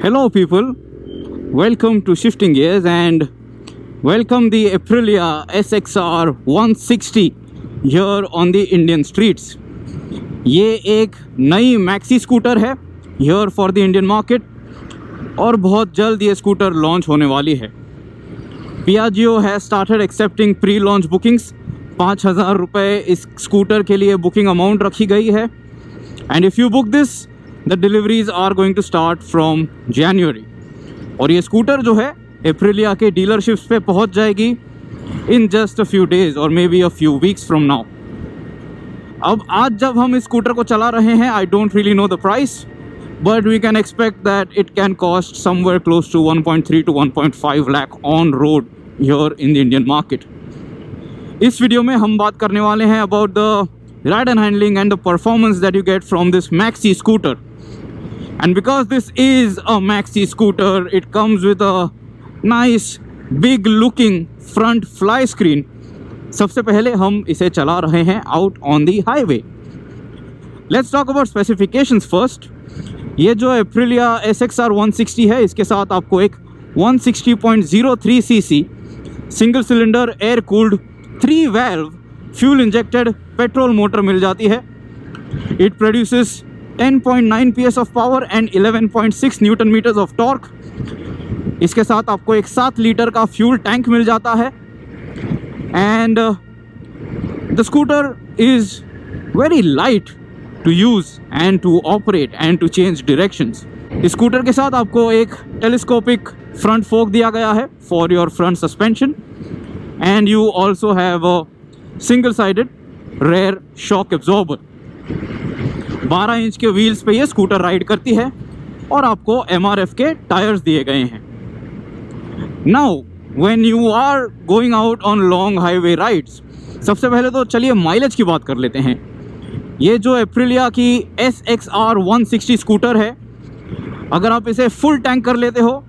Hello people, welcome to Shifting Gears and welcome the Aprilia SXR 160 here on the Indian streets. ये एक नई maxi scooter है here for the Indian market और बहुत जल्द ये स्कूटर लॉन्च होने वाली है. Piaggio has started accepting pre-launch bookings. 5,000 रुपये इस स्कूटर के लिए बुकिंग अमाउंट रखी गई है. And if you book this the deliveries are going to start from January. और ये स्कूटर जो है एप्रिलिया के डीलरशिप्स पे पहुंच जाएगी in just a few days और may be a few weeks from now. अब आज जब हम इस स्कूटर को चला रहे हैं, I don't really know the price, but we can expect that it can cost somewhere close to 1.3 to 1.5 lakh on road here in the Indian market. इस वीडियो में हम बात करने वाले हैं about the ride and handling and the performance that you get from this maxi scooter. And because this is a maxi scooter, it comes with a nice big looking front fly screen. सबसे पहले हम इसे चला रहे हैं out on the highway. Let's talk about specifications first. ये जो Aprilia SXR 160 है, इसके साथ आपको एक 160.03 cc single cylinder air cooled 3 valve fuel injected petrol motor मिल जाती है. It produces 10.9 PS of power and 11.6 newton metres of torque. इसके साथ आपको एक 7 लीटर का फ्यूल टैंक मिल जाता है. And the scooter is very light to use and to operate and to change directions. इस स्कूटर के साथ आपको एक टेलीस्कोपिक फ्रंट फोक दिया गया है for your front suspension and you also have a single sided rear shock absorber. 12 inch के wheels पे ये स्कूटर राइड करती है और आपको MRF के टायर्स दिए गए हैं. Now when you are going out on long highway rides, सबसे पहले तो चलिए माइलेज की बात कर लेते हैं. ये जो एप्रिलिया की SXR 160 स्कूटर है, अगर आप इसे फुल टैंक कर लेते हो,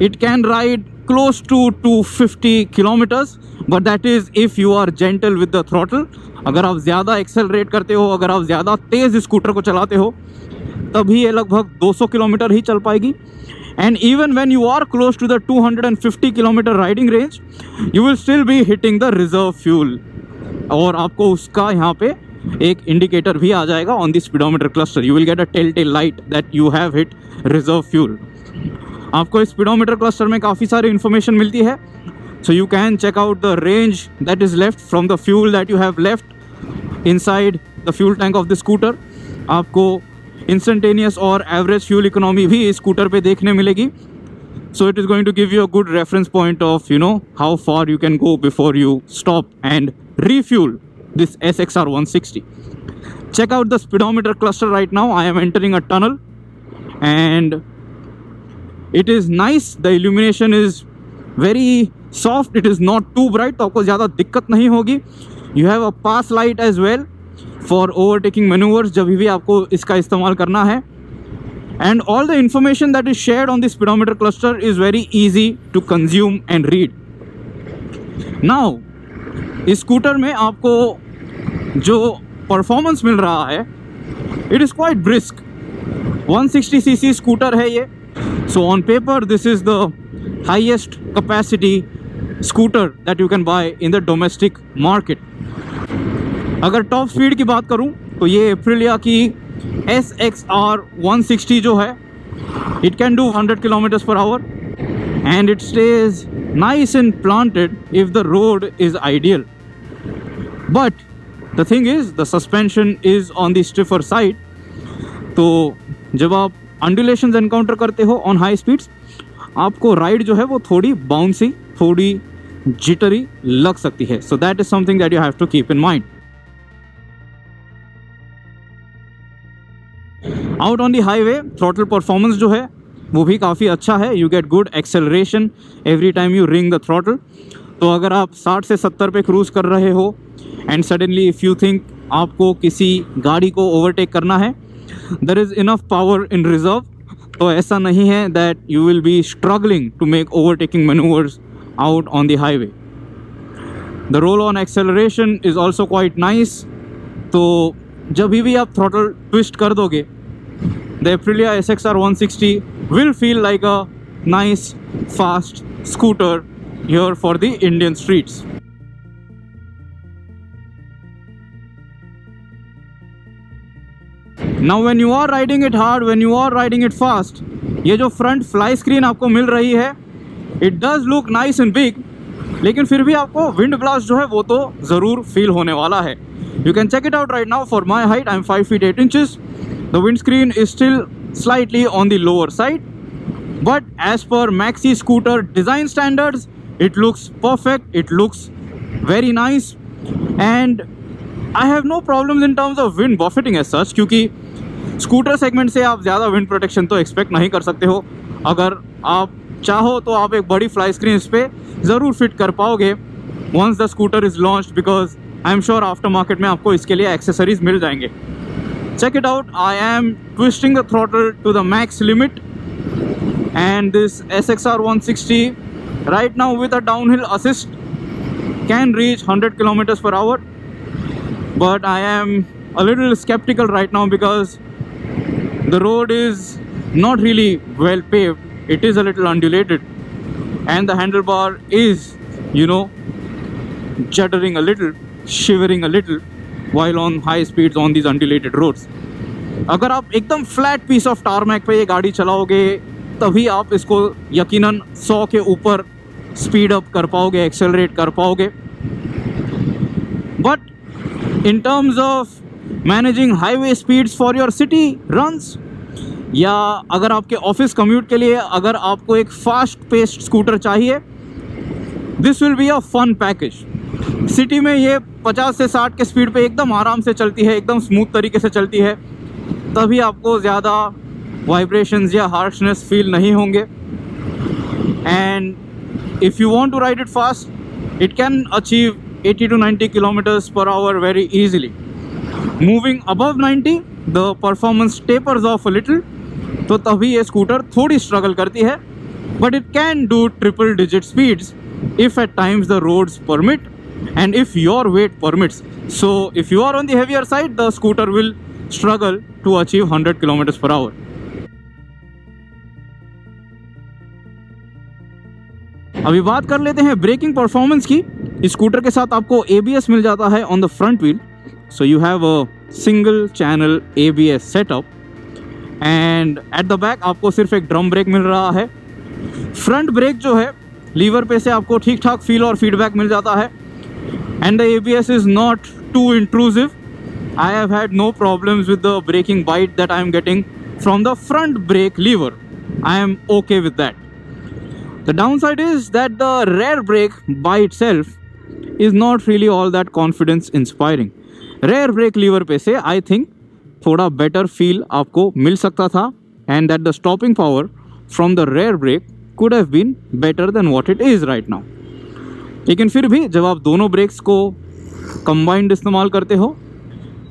it can ride close to 250 kilometres, but that is if you are gentle with the throttle. अगर आप ज़्यादा एक्सेलरेट करते हो, अगर आप ज़्यादा तेज़ स्कूटर को चलाते हो, तभी ये लगभग 200 किलोमीटर ही चल पाएगी. And even when you are close to the 250 kilometre riding range, you will still be hitting the reserve fuel. और आपको उसका यहाँ पे एक इंडिकेटर भी आ जाएगा on the speedometer cluster. You will get a telltale light that you have hit reserve fuel. आपको इस स्पीडोमीटर क्लस्टर में काफ़ी सारी इन्फॉर्मेशन मिलती है. So you can check out the range that is left from the fuel that you have left inside the fuel tank of the scooter. आपको instantaneous और average fuel economy भी इस scooter पे देखने मिलेगी. So it is going to give you a good reference point of how far you can go before you stop and refuel this SXR 160. Check out the speedometer cluster right now. I am entering a tunnel and it is nice. The illumination is very soft. It is not too bright, तो आपको ज़्यादा दिक्कत नहीं होगी. You have a pass light as well for overtaking maneuvers जब भी आपको इसका इस्तेमाल करना है. And all the information that is shared on the speedometer cluster is very easy to consume and read. Now, इस स्कूटर में आपको जो परफॉर्मेंस मिल रहा है, it is quite brisk. 160 cc scooter है ये. So on paper this is the highest capacity scooter that you can buy in the domestic market. अगर top speed की बात करूं तो ये एप्रिलिया की SXR 160 जो है, it can do 100 kilometres per hour and it stays nice and planted if the road is ideal. But the thing is, the suspension is on the stiffer side. तो जब आप undulations encounter करते हो on high speeds, आपको ride जो है वो थोड़ी बाउंसी, थोड़ी जिटरी लग सकती है. So that is something that you have to keep in mind. Out on the highway, throttle performance जो है वो भी काफ़ी अच्छा है. You get good acceleration every time you ring the throttle. तो अगर आप 60 से 70 पे क्रूज़ कर रहे हो and suddenly if you think आपको किसी गाड़ी को ओवरटेक करना है, there is enough power in reserve. तो ऐसा नहीं है that you will be struggling to make overtaking manoeuvres out on the highway. The roll on acceleration is also quite nice. तो जब भी आप थ्रॉटल ट्विस्ट कर दोगे the Aprilia SXR 160 will feel like a nice fast scooter here for the Indian streets. Now when you are riding it hard, when you are riding it fast, ये जो front fly screen आपको मिल रही है, it does look nice and big, लेकिन फिर भी आपको wind blast जो है वो तो ज़रूर फील होने वाला है. You can check it out right now. For my height, I'm 5 feet 8 inches. The windscreen is still slightly on the lower side, but as per maxi scooter design standards, it looks perfect. It looks very nice, and I have no problems in terms of wind buffeting as such, क्योंकि scooter segment से आप ज़्यादा wind protection तो expect नहीं कर सकते हो. अगर आप चाहो तो आप एक बड़ी फ्लाई स्क्रीन इस पर ज़रूर फिट कर पाओगे once the scooter is launched, because I am sure aftermarket में आपको इसके लिए एक्सेसरीज मिल जाएंगे. Check it out. I am twisting the throttle to the max limit, and this SXR 160 right now with a downhill assist can reach 100 kilometers per hour, but I am a little skeptical right now because the road is not really well paved. It is a little undulated, and the handlebar is, you know, juddering a little, shivering a little while on high speeds on these undulated roads. अगर आप एकदम flat piece of tarmac पे ये गाड़ी चलाओगे तभी आप इसको यकीनन 100 के ऊपर स्पीड अप कर पाओगे, एक्सेलरेट कर पाओगे. But in terms of managing highway speeds for your city runs, या अगर आपके ऑफिस कम्यूट के लिए अगर आपको एक फास्ट पेस्ड स्कूटर चाहिए, this will be a fun package. City में ये 50 से 60 के स्पीड पे एकदम आराम से चलती है, एकदम स्मूथ तरीके से चलती है, तभी आपको ज़्यादा वाइब्रेशंस या हार्शनेस फील नहीं होंगे. And if you want to ride it fast, it can achieve 80 to 90 kilometers per hour very easily. Moving above 90, the performance tapers off a little, तो तभी ये स्कूटर थोड़ी स्ट्रगल करती है, but it can do triple digit speeds if at times the roads permit and if your weight permits. So if you are on the heavier side, the scooter will struggle to achieve 100 kilometers per hour. अभी बात कर लेते हैं breaking performance की. इस scooter के साथ आपको ABS मिल जाता है on the front wheel, so you have a single channel ABS setup, and at the back आपको सिर्फ एक ड्रम ब्रेक मिल रहा है. फ्रंट ब्रेक जो है लीवर पे से आपको ठीक ठाक फील और फीडबैक मिल जाता है, and the ABS is not too intrusive. I have had no problems with the braking bite that I am getting from the front brake lever. I am okay with that. The downside is that the rear brake by itself is not really all that confidence inspiring. Rear brake lever पे से I think थोड़ा better feel आपको मिल सकता था, and that the stopping power from the rear brake could have been better than what it is right now. लेकिन फिर भी जब आप दोनों ब्रेक्स को combined इस्तेमाल करते हो,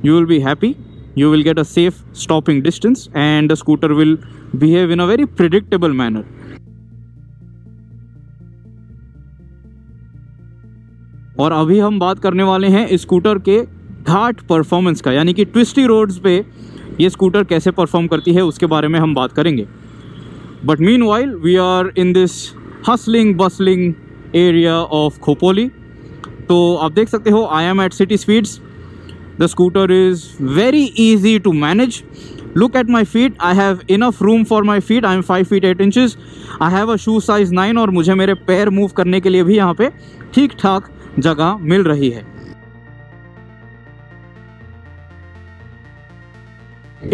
you will be happy. You will get a safe stopping distance and the scooter will behave in a very predictable manner. और अभी हम बात करने वाले हैं इस स्कूटर के घाट परफॉर्मेंस का, यानी कि ट्विस्टी रोड्स पे ये स्कूटर कैसे परफॉर्म करती है उसके बारे में हम बात करेंगे. But meanwhile we are in this hustling bustling area of Khopoli. तो आप देख सकते हो I am at city speeds. The scooter is very easy to manage. Look at my feet. I have enough room for my feet. I am 5 feet 8 inches. I have a shoe size 9 और मुझे मेरे पैर move करने के लिए भी यहाँ पे ठीक ठाक जगह मिल रही है.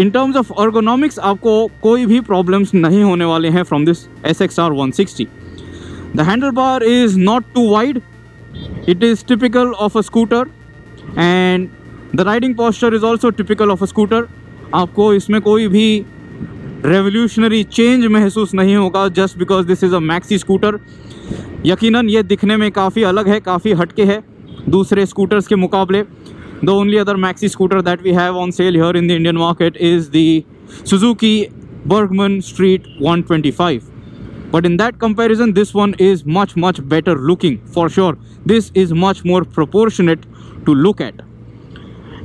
In terms of ergonomics आपको कोई भी problems नहीं होने वाले हैं from this SXR 160. The handlebar is not too wide. It is typical of a scooter and the riding posture is also typical of a scooter. आपको इसमें कोई भी revolutionary change महसूस नहीं होगा just because this is a maxi scooter. यकीनन ये दिखने में काफ़ी अलग है, काफ़ी हटके है दूसरे स्कूटर्स के मुकाबले. The only other maxi scooter that we have on sale here in the Indian market is the Suzuki Bergman Street 125. But in that comparison, this one is much better looking for sure. This is much more proportionate to look at.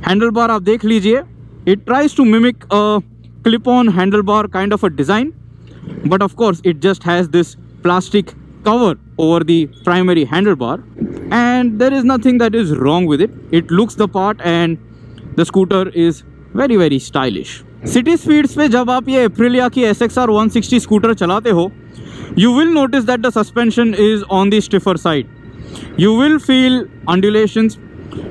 Handlebar आप देख लीजिए, it tries to mimic a clip-on handlebar kind of a design, but of course it just has this plastic cover over the primary handlebar, and there is nothing that is wrong with it. It looks the part and the scooter is very very stylish. City speeds पे जब आप ये Aprilia की SXR 160 scooter चलाते हो, you will notice that the suspension is on the stiffer side. You will feel undulations,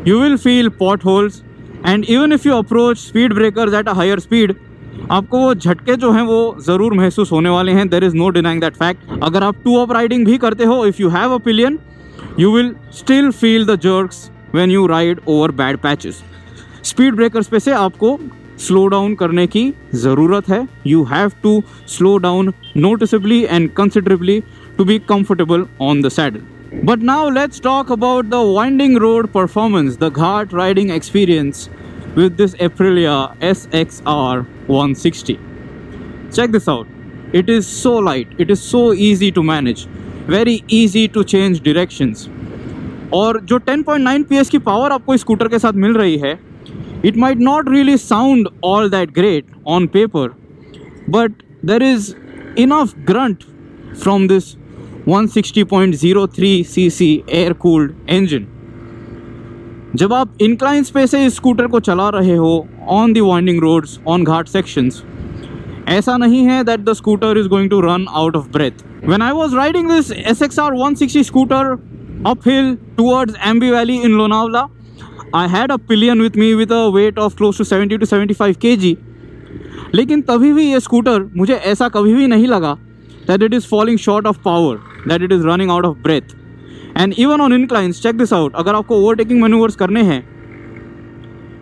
you will feel potholes, and even if you approach speed breakers at a higher speed, आपको वो झटके जो हैं वो ज़रूर महसूस होने वाले हैं. There is no denying that fact. अगर आप टू अप राइडिंग भी करते हो, if you have a pillion, you will still feel the jerks when you ride over bad patches. Speed breakers पे से आपको स्लो डाउन करने की ज़रूरत है. You have to slow down noticeably and considerably to be comfortable on the saddle. But now let's talk about the winding road performance, the ghat riding experience with this Aprilia SXR 160. Check this out. It is so light, it is so easy to manage, very easy to change directions. और जो 10.9 PS की power आपको इस scooter के साथ मिल रही है, it might not really sound all that great on paper, but there is enough grunt from this 160.03 cc air cooled engine. जब आप incline पे से इस स्कूटर को चला रहे हो on the winding roads, on ghat sections, ऐसा नहीं है that the scooter is going to run out of breath. When I was riding this SXR 160 scooter uphill towards Ambi Valley in Lonavala, I had a pillion with me with a weight of close to 70 to 75 kg. लेकिन तभी भी ये scooter मुझे ऐसा कभी भी नहीं लगा that it is falling short of power, that it is running out of breath. And even on inclines, check this out, अगर आपको overtaking maneuvers करने हैं,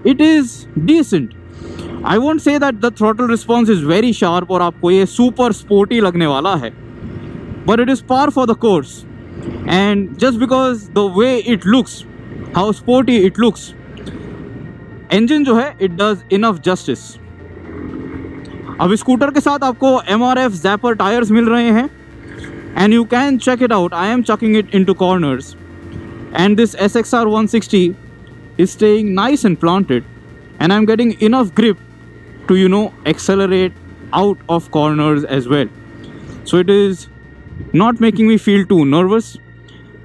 it is decent. I won't say that the throttle response is very sharp और आपको ये super sporty लगने वाला है, but it is par for the course. And just because the way it looks, how sporty it looks, engine जो है it does enough justice. अब इस स्कूटर के साथ आपको MRF Zapper टायर्स मिल रहे हैं, and you can check it out. I am chucking it into corners, and this SXR 160 is staying nice and planted, and I'm getting enough grip to, you know, accelerate out of corners as well. So it is not making me feel too nervous.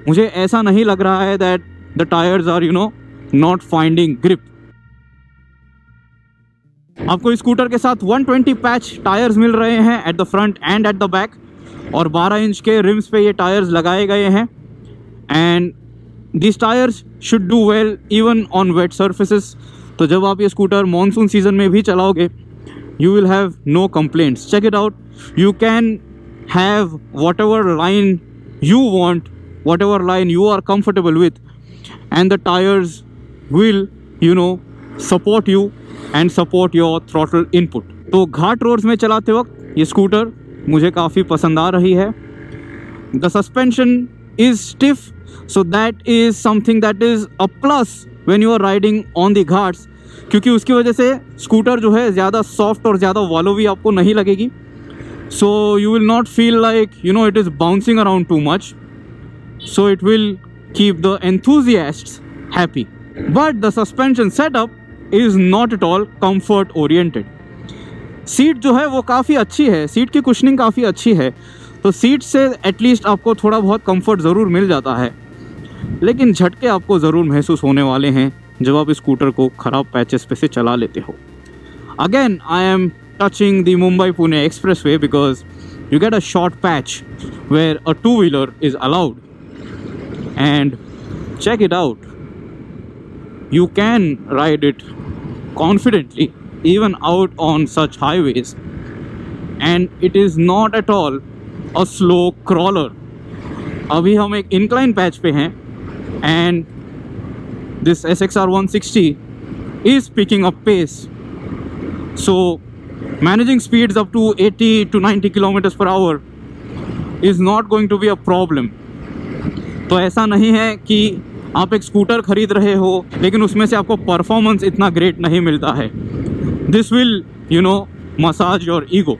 मुझे ऐसा नहीं लग रहा है that the tires are, you know, not finding grip. आपको इस scooter के साथ 120 पैच टायर्स मिल रहे हैं at the front end at the back, और 12 इंच के रिम्स पे ये टायर्स लगाए गए हैं. And this tyres should do well even on wet surfaces. तो जब आप ये स्कूटर मॉनसून सीजन में भी चलाओगे, you will have no complaints. Check it out. You can have whatever line you want, whatever line you are comfortable with, and the tyres will, you know, support you and support your throttle input. तो घाट roads में चलाते वक्त ये scooter मुझे काफ़ी पसंद आ रही है. The suspension is stiff, so that is something that is a plus when you are riding on the Ghats, क्योंकि उसकी वजह से स्कूटर जो है ज़्यादा सॉफ्ट और ज़्यादा वॉलोवी आपको नहीं लगेगी. So you will not feel like, you know, it is bouncing around too much. So it will keep the enthusiasts happy. But the suspension setup is not at all comfort oriented. Seat जो है वो काफ़ी अच्छी है, seat की cushioning काफ़ी अच्छी है, तो सीट से एटलीस्ट आपको थोड़ा बहुत कंफर्ट ज़रूर मिल जाता है. लेकिन झटके आपको ज़रूर महसूस होने वाले हैं जब आप इस स्कूटर को ख़राब पैचेस पे से चला लेते हो. Again I am touching the Mumbai Pune expressway because you get a short patch where a two-wheeler is allowed. And check it out, you can ride it confidently even out on such highways, and it is not at all a slow crawler. अभी हम एक incline patch पे हैं, and this SXR 160 is picking up pace, so managing speeds up to 80 to 90 kilometers per hour is not going to be a problem. तो ऐसा नहीं है कि आप एक स्कूटर खरीद रहे हो लेकिन उसमें से आपको परफॉर्मेंस इतना ग्रेट नहीं मिलता है. This will, you know, massage your ego.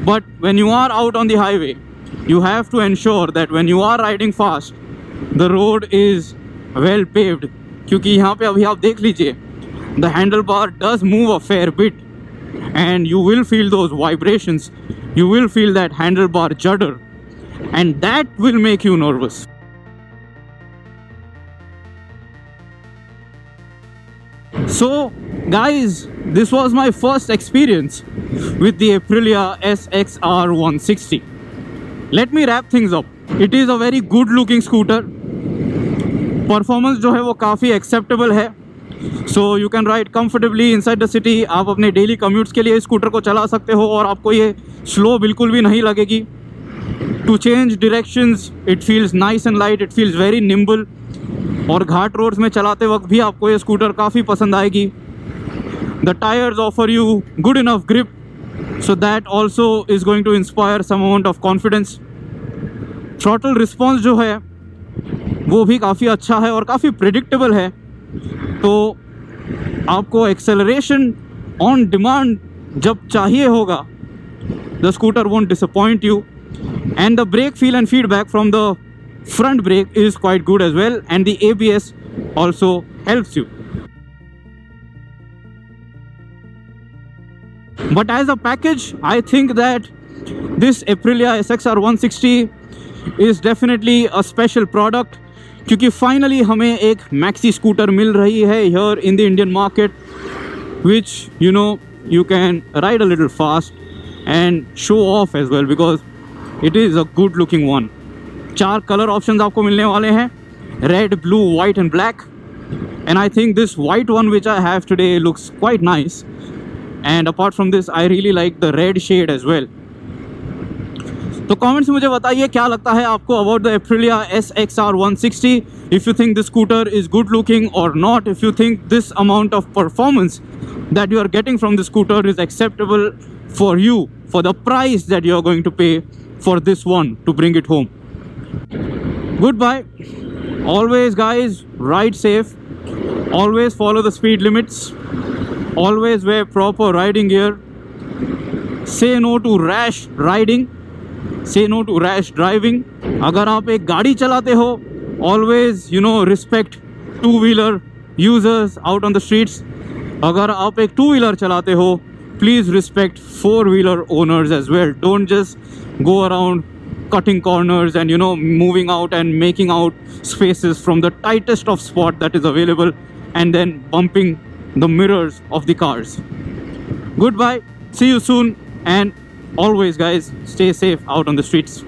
But when you are out on the highway, you have to ensure that when you are riding fast, the road is well paved. क्योंकि यहाँ पे अभी आप देख लीजिए, the handlebar does move a fair bit, and you will feel those vibrations, you will feel that handlebar judder, and that will make you nervous. So guys, this was my first experience with the Aprilia SXR 160. Let me wrap things up. It is a very good looking scooter. Performance जो है वो काफ़ी acceptable है. So you can ride comfortably inside the city. आप अपने daily commutes के लिए इस स्कूटर को चला सकते हो और आपको ये slow बिल्कुल भी नहीं लगेगी. To change directions, it feels nice and light. It feels very nimble. और घाट रोड्स में चलाते वक्त भी आपको ये स्कूटर काफ़ी पसंद आएगी. The tires offer you good enough grip, so that also is going to inspire some amount of confidence. Throttle response जो है वो भी काफ़ी अच्छा है और काफ़ी predictable है. तो आपको acceleration on demand जब चाहिए होगा, the scooter won't disappoint you. And the brake feel and feedback from the front brake is quite good as well, and the ABS also helps you. But as a package, I think that this Aprilia SXR 160 is definitely a special product, क्योंकि finally हमें एक maxi scooter मिल रही है here in the Indian market, which you know you can ride a little fast and show off as well, because it is a good looking one. 4 color options आपको मिलने वाले हैं, red, blue, white and black, and I think this white one which I have today looks quite nice. And apart from this, I really like the red shade as well. तो comments में मुझे बताइए क्या लगता है आपको about the Aprilia SXR 160. If you think this scooter is good looking or not, if you think this amount of performance that you are getting from the scooter is acceptable for you, for the price that you are going to pay for this one to bring it home. Goodbye. Always guys, ride safe, always follow the speed limits, always wear proper riding gear, say no to rash riding, say no to rash driving. अगर आप एक गाड़ी चलाते हो, always respect two-wheeler users out on the streets. अगर आप एक two-wheeler चलाते हो, please respect four-wheeler owners as well. Don't just go around cutting corners and moving out and making out spaces from the tightest of spot that is available, and then bumping the mirrors of the cars. Goodbye, see you soon, and always guys, stay safe out on the streets.